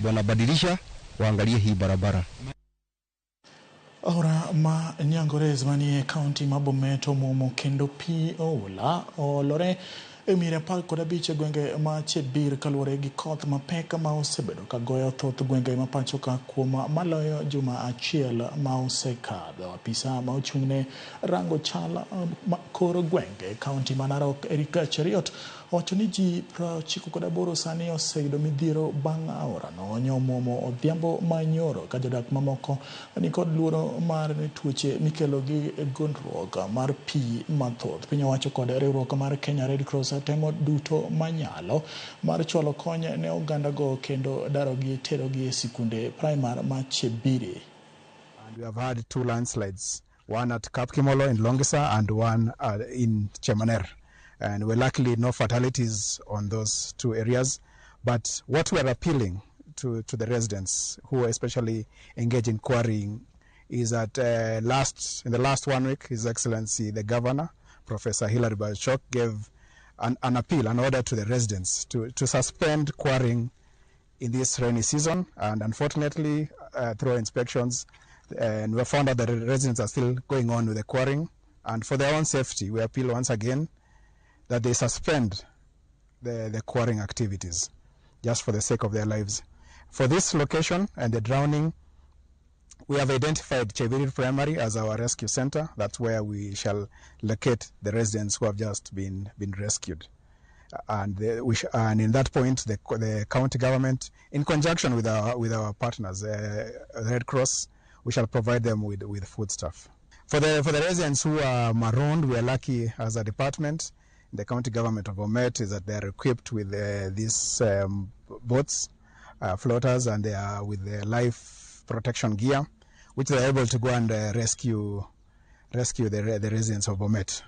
wanabadilisha waangalie hii barabara. Aora ma Nyangre manie county ma Bomet muomo kendo pi Oula olore miere kod abich gwenge ma Chebir kaluwore gi koth mapek ma osebedo ka goyo thoth gwenge ma pacho ka kuom maloyo juma achiel ma osekadho. Apisa ma ochung'ne rango chal kor gwenge county ma Narok Erika Cheriot owacho ni ji 98 sani oseyudo midhiero bang' aora no nyomuomo odhiambo manyoro ka jodak mamoko ni kod luoro mar tuoche mikelo gi gondruok mar pi mathoth. Piny owacho kod riwruok mar Kenya Red Cross temo duto manyalo mar chwalo kony ne oganda go kendo darogi terogi e sikunde primar ma Chebiri. And we have had 2 landslides, one at Kapkimolo in Longisa and one in Chemaner. And we're luckily no fatalities on those 2 areas. But what we're appealing to the residents who especially engage in quarrying is that in the last 1 week, His Excellency the Governor, Professor Hilary Bachok, gave an appeal, an order to the residents to suspend quarrying in this rainy season. And unfortunately, through inspections, and we found out that the residents are still going on with the quarrying. And for their own safety, we appeal once again that they suspend the quarrying activities just for the sake of their lives. For this location and the drowning, we have identified Chebiri Primary as our rescue center. That's where we shall locate the residents who have just been rescued. And in that point, the county government, in conjunction with our partners, the Red Cross, we shall provide them with foodstuff. For the residents who are marooned, we are lucky as a department. The county government of Bomet is that they are equipped with these boats, floaters, and they are with the life protection gear, which they are able to go and rescue the residents of Bomet.